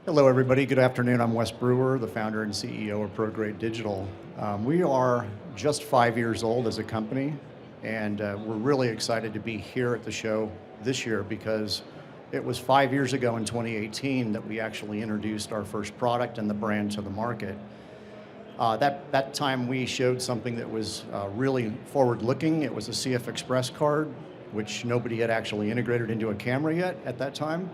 Hello, everybody. Good afternoon. I'm Wes Brewer, the founder and CEO of ProGrade Digital. We are just 5 years old as a company, and we're really excited to be here at the show this year because it was 5 years ago in 2018 that we actually introduced our first product and the brand to the market. That time we showed something that was really forward-looking. It was a CF Express card, which nobody had actually integrated into a camera yet at that time.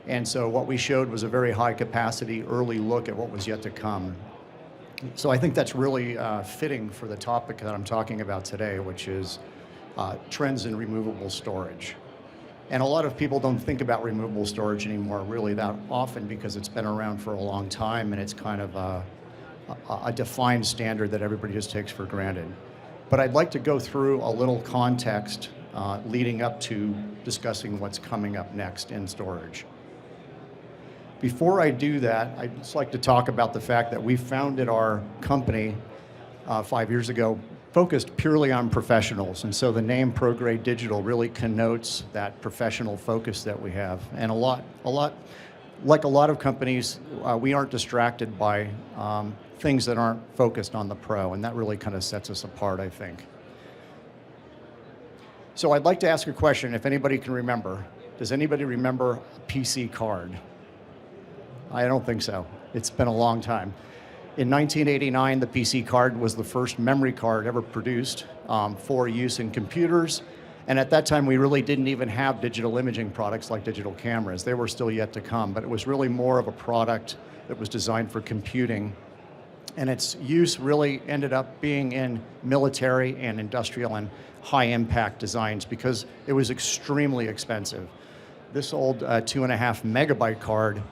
And so what we showed was a very high capacity early look at what was yet to come. So I think that's really fitting for the topic that I'm talking about today, which is trends in removable storage. And a lot of people don't think about removable storage anymore really that often because it's been around for a long time and it's kind of a defined standard that everybody just takes for granted. But I'd like to go through a little context leading up to discussing what's coming up next in storage. Before I do that, I'd just like to talk about the fact that we founded our company 5 years ago focused purely on professionals. And so the name ProGrade Digital really connotes that professional focus that we have. And like a lot of companies, we aren't distracted by things that aren't focused on the pro. And that really kind of sets us apart, I think. So I'd like to ask a question, if anybody can remember. Does anybody remember a PC card? I don't think so. It's been a long time. In 1989, the PC card was the first memory card ever produced for use in computers. And at that time, we really didn't even have digital imaging products like digital cameras. They were still yet to come, but it was really more of a product that was designed for computing. And its use really ended up being in military and industrial and high-impact designs because it was extremely expensive. This old 2.5 megabyte card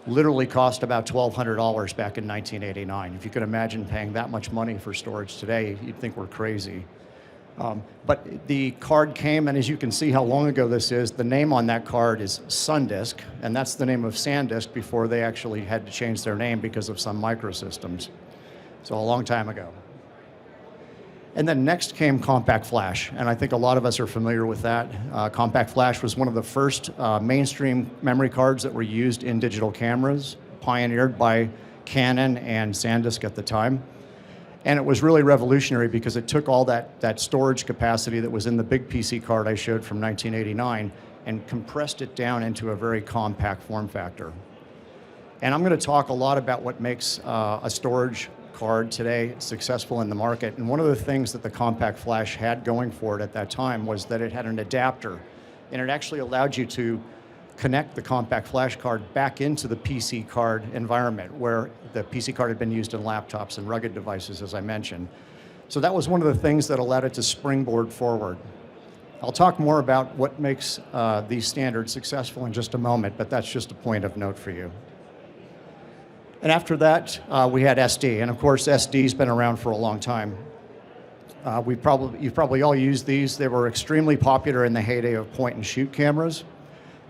literally cost about $1,200 back in 1989. If you could imagine paying that much money for storage today, you'd think we're crazy. But the card came, and as you can see how long ago this is, the name on that card is SunDisk, and that's the name of SanDisk before they actually had to change their name because of some microsystems. So a long time ago. And then next came compact flash, and I think a lot of us are familiar with that. Compact flash was one of the first mainstream memory cards that were used in digital cameras, pioneered by Canon and SanDisk at the time. And it was really revolutionary because it took all that storage capacity that was in the big PC card I showed from 1989 and compressed it down into a very compact form factor. And I'm going to talk a lot about what makes a storage card today successful in the market. And one of the things that the compact flash had going for it at that time was that it had an adapter, and it actually allowed you to connect the compact flash card back into the PC card environment where the PC card had been used in laptops and rugged devices, as I mentioned. So that was one of the things that allowed it to springboard forward. I'll talk more about what makes these standards successful in just a moment, but that's just a point of note for you. And after that, we had SD. And of course, SD's been around for a long time. You've probably all used these. They were extremely popular in the heyday of point and shoot cameras.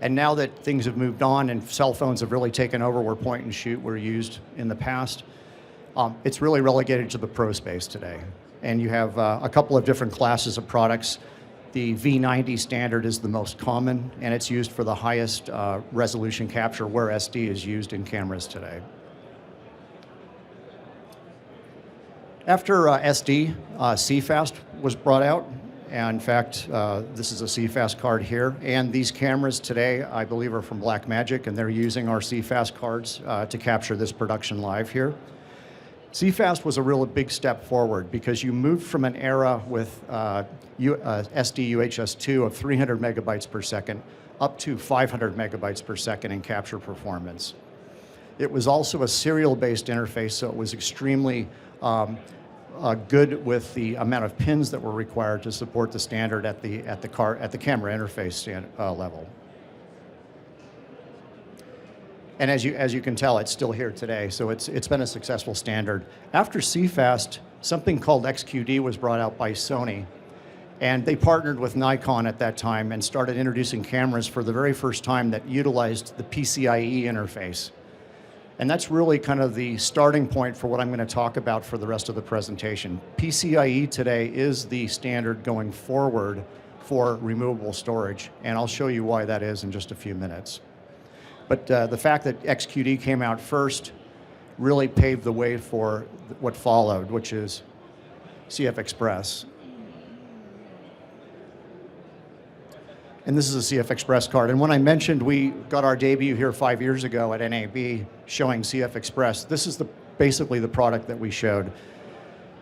And now that things have moved on and cell phones have really taken over where point and shoot were used in the past, it's really relegated to the pro space today. And you have a couple of different classes of products. The V90 standard is the most common, and it's used for the highest resolution capture where SD is used in cameras today. After SD, CFast was brought out. And in fact, this is a CFast card here. And these cameras today, I believe, are from Blackmagic, and they're using our CFast cards to capture this production live here. CFast was a real big step forward because you moved from an era with SD UHS-2 of 300 megabytes per second up to 500 megabytes per second in capture performance. It was also a serial-based interface, so it was extremely good with the amount of pins that were required to support the standard at the camera interface level. And as you can tell, it's still here today, so it's been a successful standard. After CFast, something called XQD was brought out by Sony, and they partnered with Nikon at that time and started introducing cameras for the very first time that utilized the PCIe interface. And that's really kind of the starting point for what I'm going to talk about for the rest of the presentation. PCIe today is the standard going forward for removable storage, and I'll show you why that is in just a few minutes. But the fact that XQD came out first really paved the way for what followed, which is CF Express. And this is a CF Express card. And when I mentioned we got our debut here 5 years ago at NAB showing CF Express, this is basically the product that we showed.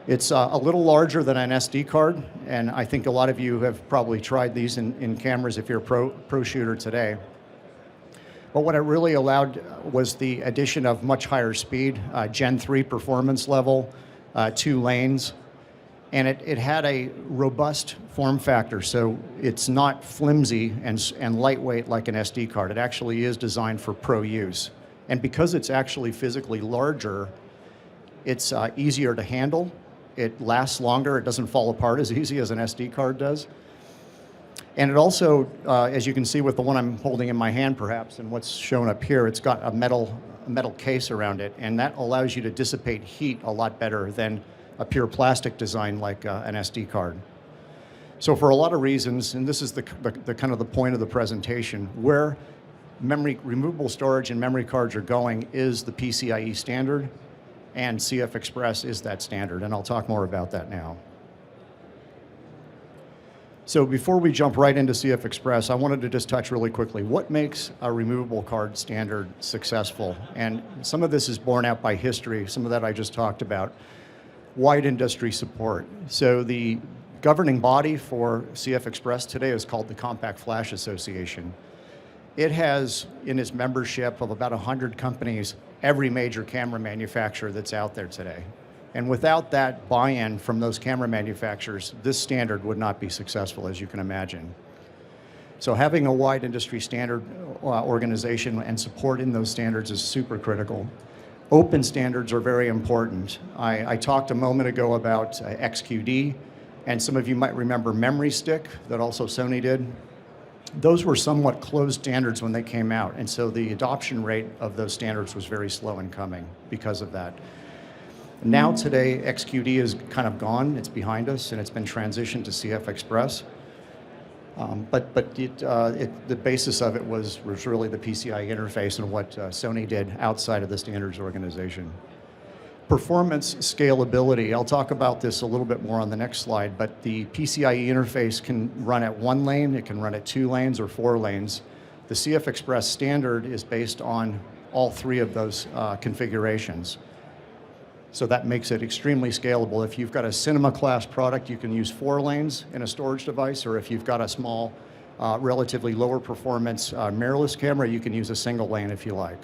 It's a little larger than an SD card, and I think a lot of you have probably tried these in cameras if you're a pro shooter today. But what it really allowed was the addition of much higher speed, Gen 3 performance level, 2 lanes, and it had a robust form factor, so it's not flimsy and lightweight like an SD card. It actually is designed for pro use. And because it's actually physically larger, it's easier to handle. It lasts longer. It doesn't fall apart as easy as an SD card does. And it also, as you can see with the one I'm holding in my hand perhaps, and what's shown up here, it's got a metal case around it, and that allows you to dissipate heat a lot better than a pure plastic design like an SD card. So for a lot of reasons, and this is the kind of the point of the presentation, where removable storage and memory cards are going is the PCIe standard, and CF Express is that standard, and I'll talk more about that now. So before we jump right into CF Express, I wanted to just touch really quickly, what makes a removable card standard successful? And some of this is borne out by history, some of that I just talked about. Wide industry support. So the governing body for CF Express today is called the Compact Flash Association. It has in its membership of about 100 companies, every major camera manufacturer that's out there today. And without that buy-in from those camera manufacturers, this standard would not be successful, as you can imagine. So having a wide industry standard organization and support in those standards is super critical. Open standards are very important. I talked a moment ago about XQD, and some of you might remember Memory Stick that also Sony did. Those were somewhat closed standards when they came out, and so the adoption rate of those standards was very slow in coming because of that. Now today, XQD is kind of gone, it's behind us, and it's been transitioned to CF Express. But the basis of it was really the PCI interface and what Sony did outside of the standards organization. Performance scalability, I'll talk about this a little bit more on the next slide, but the PCIe interface can run at 1 lane, it can run at 2 lanes or 4 lanes. The CF Express standard is based on all 3 of those configurations. So that makes it extremely scalable. If you've got a cinema class product, you can use 4 lanes in a storage device, or if you've got a small, relatively lower performance mirrorless camera, you can use a single lane if you like.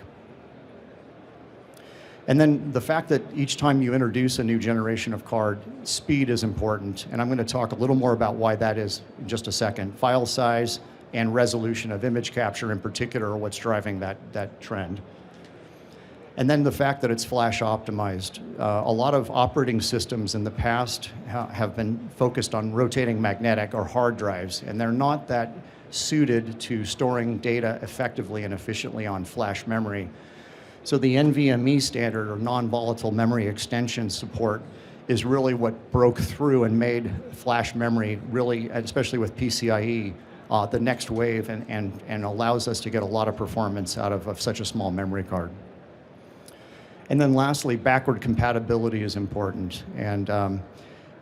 And then the fact that each time you introduce a new generation of card, speed is important, and I'm going to talk a little more about why that is in just a second. File size and resolution of image capture in particular are what's driving that trend. And then the fact that it's flash optimized. A lot of operating systems in the past have been focused on rotating magnetic or hard drives, and they're not that suited to storing data effectively and efficiently on flash memory. So the NVMe standard, or non-volatile memory extension support, is really what broke through and made flash memory really, especially with PCIe, the next wave and allows us to get a lot of performance out of such a small memory card. And then lastly, backward compatibility is important. And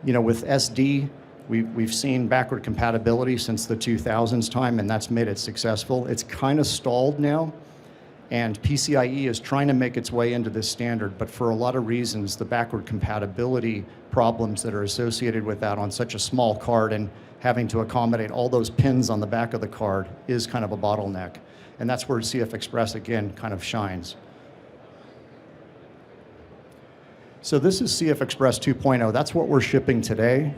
with SD, we've seen backward compatibility since the 2000s time, and that's made it successful. It's kind of stalled now, and PCIe is trying to make its way into this standard, but for a lot of reasons, the backward compatibility problems that are associated with that on such a small card and having to accommodate all those pins on the back of the card is kind of a bottleneck. And that's where CF Express, again, kind of shines. So this is CF Express 2.0. That's what we're shipping today.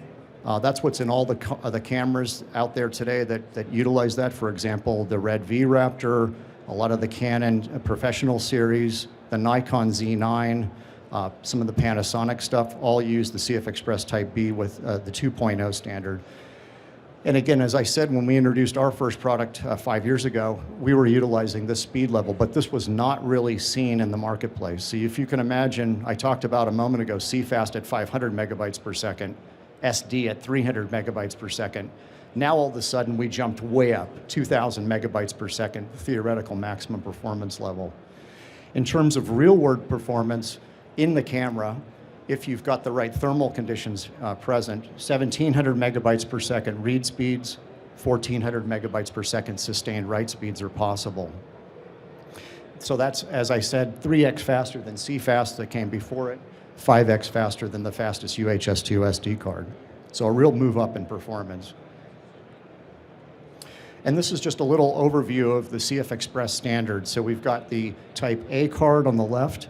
That's what's in all the cameras out there today that utilize that. For example, the Red V Raptor, a lot of the Canon Professional series, the Nikon Z9, some of the Panasonic stuff, all use the CF Express Type B with the 2.0 standard. And again, as I said, when we introduced our first product 5 years ago, we were utilizing this speed level, but this was not really seen in the marketplace. So if you can imagine, I talked about a moment ago, CFast at 500 megabytes per second, SD at 300 megabytes per second. Now all of a sudden we jumped way up, 2,000 megabytes per second, theoretical maximum performance level. In terms of real-world performance in the camera, if you've got the right thermal conditions present, 1,700 megabytes per second read speeds, 1,400 megabytes per second sustained write speeds are possible. So that's, as I said, 3x faster than CFast that came before it, 5x faster than the fastest UHS-2 SD card. So a real move up in performance. And this is just a little overview of the CF Express standard. So we've got the Type A card on the left.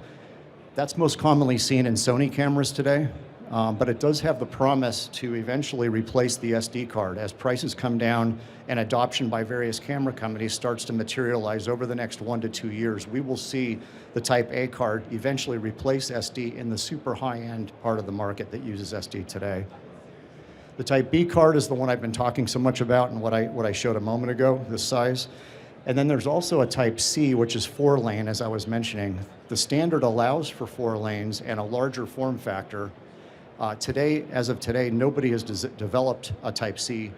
That's most commonly seen in Sony cameras today, but it does have the promise to eventually replace the SD card. As prices come down and adoption by various camera companies starts to materialize over the next 1 to 2 years, we will see the Type A card eventually replace SD in the super high-end part of the market that uses SD today. The Type B card is the one I've been talking so much about and what I showed a moment ago, this size. And then there's also a Type C, which is 4-lane, as I was mentioning. The standard allows for 4 lanes and a larger form factor. Today, as of today, nobody has developed a Type C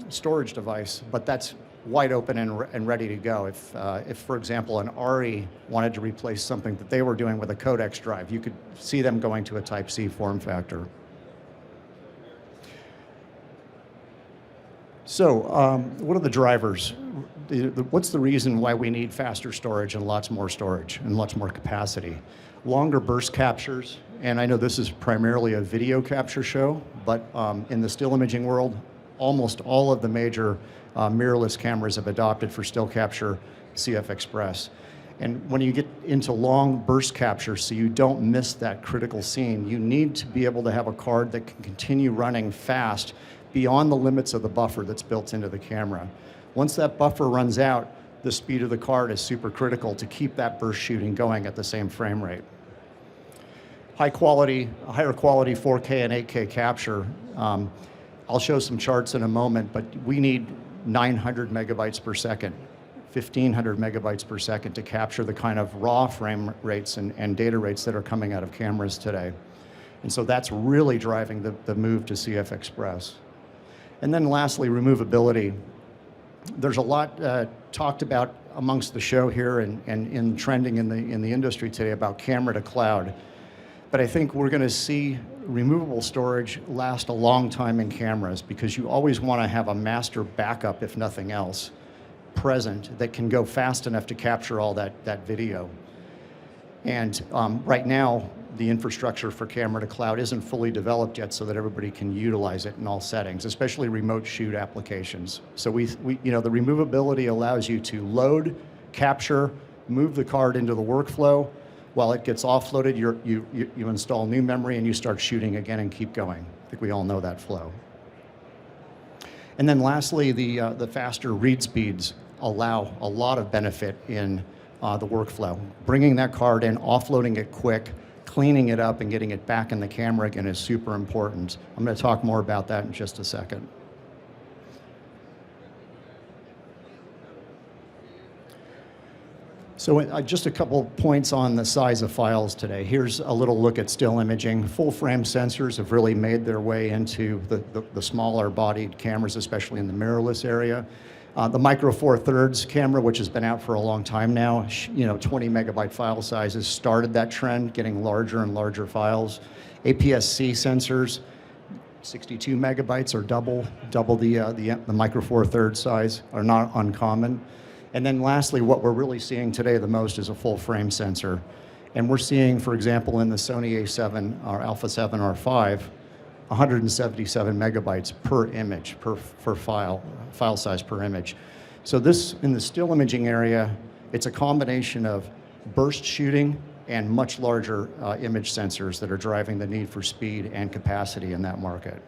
storage device, but that's wide open and ready to go. If, for example, an ARRI wanted to replace something that they were doing with a codex drive, you could see them going to a Type C form factor. So what are the drivers? What's the reason why we need faster storage and lots more storage and lots more capacity? Longer burst captures, and I know this is primarily a video capture show, but in the still imaging world, almost all of the major mirrorless cameras have adopted for still capture CF Express. And when you get into long burst capture, so you don't miss that critical scene, you need to be able to have a card that can continue running fast beyond the limits of the buffer that's built into the camera. Once that buffer runs out, the speed of the card is super critical to keep that burst shooting going at the same frame rate. Higher quality 4K and 8K capture. I'll show some charts in a moment, but we need 900 megabytes per second, 1,500 megabytes per second to capture the kind of raw frame rates and data rates that are coming out of cameras today. And so that's really driving the move to CF Express. And then lastly, removability. There's a lot talked about amongst the show here and in trending in the industry today about camera to cloud. But I think we're going to see removable storage last a long time in cameras because you always want to have a master backup, if nothing else, present that can go fast enough to capture all that video. And right now, the infrastructure for camera to cloud isn't fully developed yet so that everybody can utilize it in all settings, especially remote shoot applications. So the removability allows you to load, capture, move the card into the workflow. While it gets offloaded, you install new memory and you start shooting again and keep going. I think we all know that flow. And then lastly, the faster read speeds allow a lot of benefit in the workflow. Bringing that card in, offloading it quick, cleaning it up and getting it back in the camera again is super important. I'm going to talk more about that in just a second. So just a couple points on the size of files today. Here's a little look at still imaging. Full frame sensors have really made their way into the smaller bodied cameras, especially in the mirrorless area. The Micro Four Thirds camera, which has been out for a long time now, 20 megabyte file sizes started that trend, getting larger and larger files. APS-C sensors, 62 megabytes or double the Micro Four Thirds size are not uncommon. And then lastly, what we're really seeing today the most is a full frame sensor. And we're seeing, for example, in the Sony A7 or Alpha 7 R5, 177 megabytes per image, per file size per image. So this, in the still imaging area, it's a combination of burst shooting and much larger image sensors that are driving the need for speed and capacity in that market.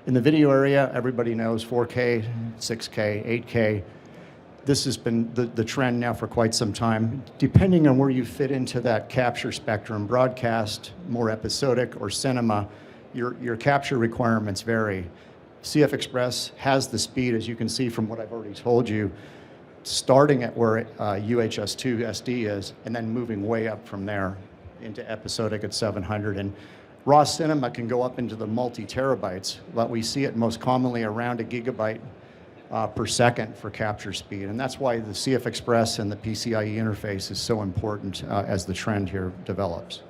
In the video area, everybody knows 4K, 6K, 8K. This has been the trend now for quite some time. Depending on where you fit into that capture spectrum, broadcast, more episodic, or cinema, your capture requirements vary. CF Express has the speed, as you can see from what I've already told you, starting at where UHS-2 SD is, and then moving way up from there into episodic at 700. And Raw cinema can go up into the multi-terabytes, but we see it most commonly around a gigabyte per second for capture speed. And that's why the CF Express and the PCIe interface is so important as the trend here develops.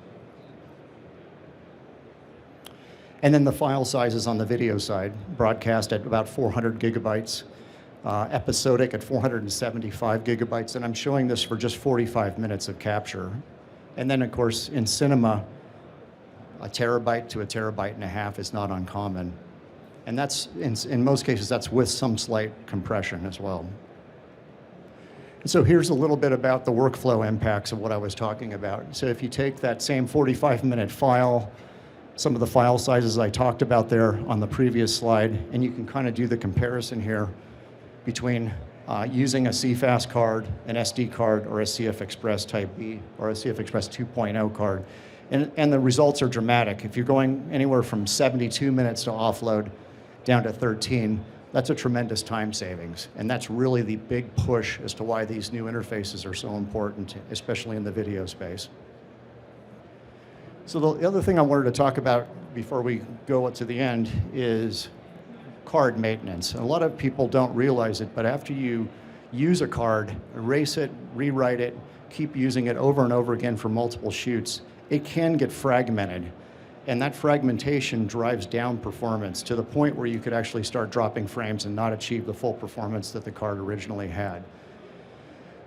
And then the file sizes on the video side, broadcast at about 400 gigabytes, episodic at 475 gigabytes, and I'm showing this for just 45 minutes of capture. And then, of course, in cinema, a terabyte to a terabyte and a half is not uncommon. And that's, in most cases, that's with some slight compression as well. And so here's a little bit about the workflow impacts of what I was talking about. So if you take that same 45-minute file, some of the file sizes I talked about there on the previous slide, and you can kind of do the comparison here between using a CFast card, an SD card, or a CF Express Type B, or a CF Express 2.0 card. And the results are dramatic. If you're going anywhere from 72 minutes to offload down to 13, that's a tremendous time savings. And that's really the big push as to why these new interfaces are so important, especially in the video space. So the other thing I wanted to talk about before we go to the end is card maintenance. A lot of people don't realize it, but after you use a card, erase it, rewrite it, keep using it over and over again for multiple shoots, it can get fragmented. And that fragmentation drives down performance to the point where you could actually start dropping frames and not achieve the full performance that the card originally had.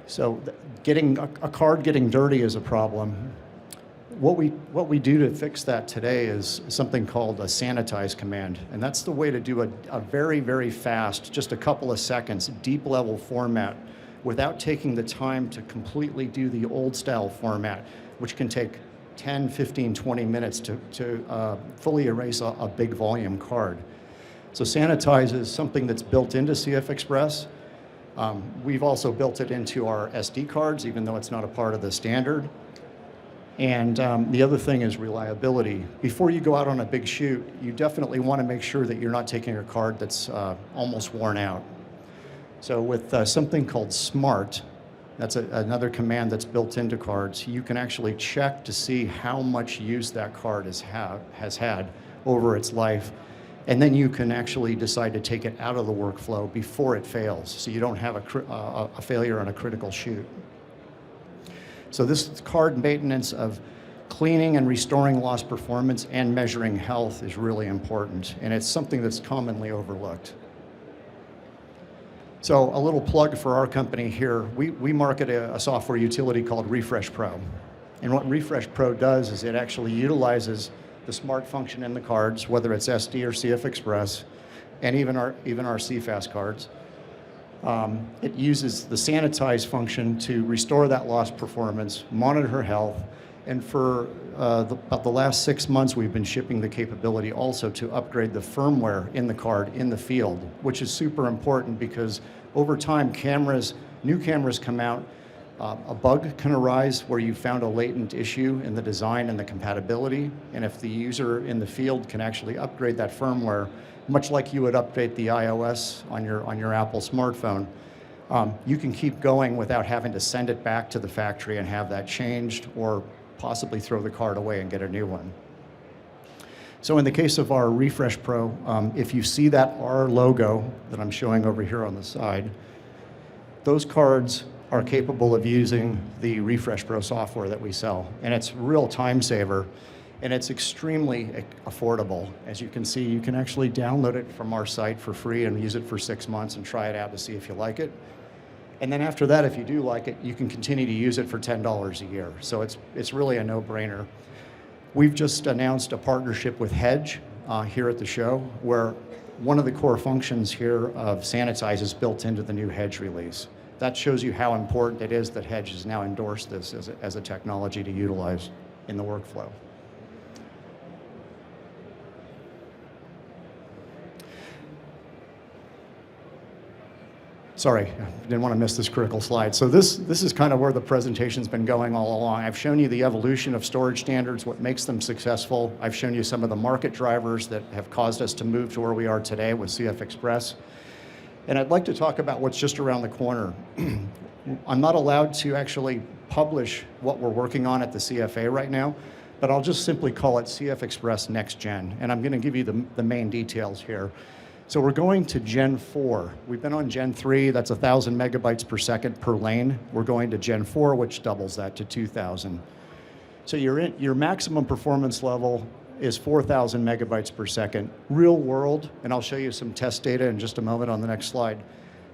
So getting a card getting dirty is a problem. What we do to fix that today is something called a sanitize command. And that's the way to do a very, very fast, just a couple of seconds, deep level format without taking the time to completely do the old style format, which can take 10, 15, 20 minutes to fully erase a big volume card. So sanitize is something that's built into CF Express. We've also built it into our SD cards, even though it's not a part of the standard. And the other thing is reliability. Before you go out on a big shoot, you definitely want to make sure that you're not taking a card that's almost worn out. So with something called SMART, that's another command that's built into cards, you can actually check to see how much use that card has had over its life. And then you can actually decide to take it out of the workflow before it fails, so you don't have a failure on a critical shoot. So this card maintenance of cleaning and restoring lost performance and measuring health is really important, and it's something that's commonly overlooked. So a little plug for our company here, we market a software utility called Refresh Pro. And what Refresh Pro does is it actually utilizes the smart function in the cards, whether it's SD or CF Express, and even our CFast cards. It uses the sanitize function to restore that lost performance, monitor health, and for about the last 6 months, we've been shipping the capability also to upgrade the firmware in the card in the field, which is super important because over time, new cameras come out, a bug can arise where you found a latent issue in the design and the compatibility, and if the user in the field can actually upgrade that firmware, much like you would update the iOS on your Apple smartphone, you can keep going without having to send it back to the factory and have that changed or possibly throw the card away and get a new one. So in the case of our Refresh Pro, if you see that R logo that I'm showing over here on the side, those cards are capable of using the Refresh Pro software that we sell. And it's a real time saver, and it's extremely affordable. As you can see, you can actually download it from our site for free and use it for 6 months and try it out to see if you like it. And then after that, if you do like it, you can continue to use it for $10 a year. So it's really a no-brainer. We've just announced a partnership with Hedge here at the show, where one of the core functions here of Sanitize is built into the new Hedge release. That shows you how important it is that Hedge has now endorsed this as a technology to utilize in the workflow. Sorry, I didn't want to miss this critical slide. So this is kind of where the presentation's been going all along. I've shown you the evolution of storage standards, what makes them successful. I've shown you some of the market drivers that have caused us to move to where we are today with CF Express. And I'd like to talk about what's just around the corner. I'm not allowed to actually publish what we're working on at the CFA right now, but I'll just simply call it CF Express Next Gen, and I'm going to give you the main details here. So we're going to Gen 4. We've been on Gen 3, that's 1,000 megabytes per second per lane. We're going to Gen 4, which doubles that to 2,000. So your maximum performance level is 4,000 megabytes per second. Real world, and I'll show you some test data in just a moment on the next slide,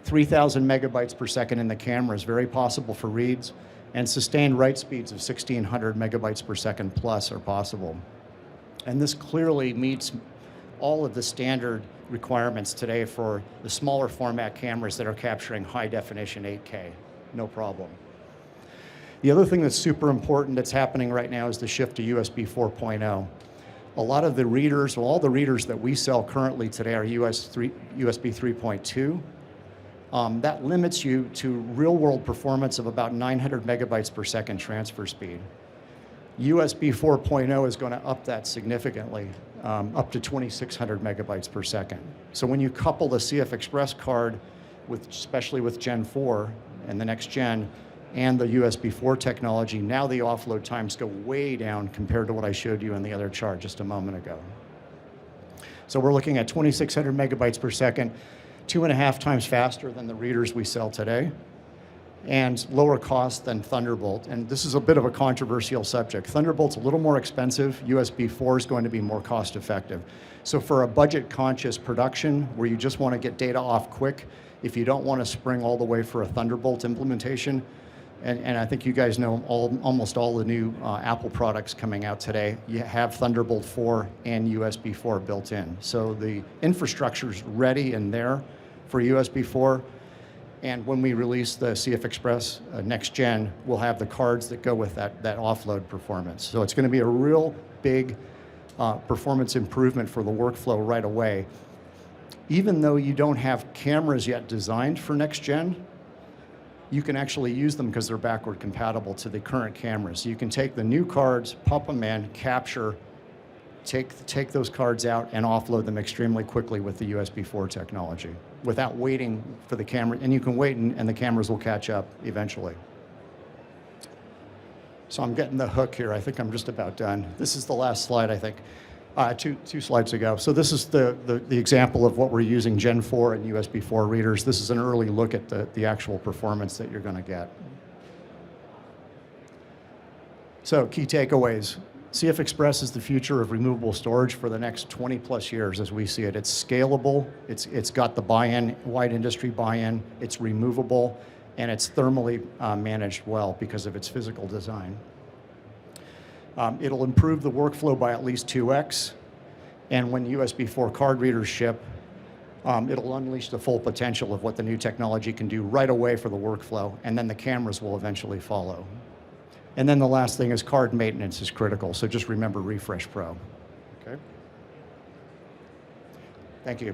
3,000 megabytes per second in the camera is very possible for reads, and sustained write speeds of 1,600 megabytes per second plus are possible. And this clearly meets all of the standard requirements today for the smaller format cameras that are capturing high definition 8K, no problem. The other thing that's super important that's happening right now is the shift to USB 4.0. A lot of the readers, well, all the readers that we sell currently today are USB 3.2. That limits you to real world performance of about 900 megabytes per second transfer speed. USB 4.0 is going to up that significantly, up to 2,600 megabytes per second. So when you couple the CF Express card, especially with Gen 4 and the next gen, and the USB 4 technology, now the offload times go way down compared to what I showed you in the other chart just a moment ago. So we're looking at 2,600 megabytes per second, 2.5 times faster than the readers we sell today, and lower cost than Thunderbolt. And this is a bit of a controversial subject. Thunderbolt's a little more expensive. USB 4 is going to be more cost effective. So for a budget conscious production where you just want to get data off quick, if you don't want to spring all the way for a Thunderbolt implementation, and I think you guys know almost all the new Apple products coming out today, you have Thunderbolt 4 and USB 4 built in. So the infrastructure's ready and there for USB 4. And when we release the CF Express Next Gen, we'll have the cards that go with that offload performance. So it's going to be a real big performance improvement for the workflow right away. Even though you don't have cameras yet designed for Next Gen, you can actually use them because they're backward compatible to the current cameras. So you can take the new cards, pump them in, capture, take those cards out and offload them extremely quickly with the USB 4 technology without waiting for the camera. And you can wait and the cameras will catch up eventually. So I'm getting the hook here. I think I'm just about done. This is the last slide, I think. Two slides ago. So this is the example of what we're using Gen 4 and USB 4 readers. This is an early look at the actual performance that you're going to get. So key takeaways. CF Express is the future of removable storage for the next 20 plus years as we see it. It's scalable, it's got the buy-in, wide industry buy-in, it's removable, and it's thermally managed well because of its physical design. It'll improve the workflow by at least 2x, and when USB 4 card readers ship, it'll unleash the full potential of what the new technology can do right away for the workflow, and then the cameras will eventually follow. And then the last thing is card maintenance is critical, so just remember Refresh Pro. Okay? Thank you.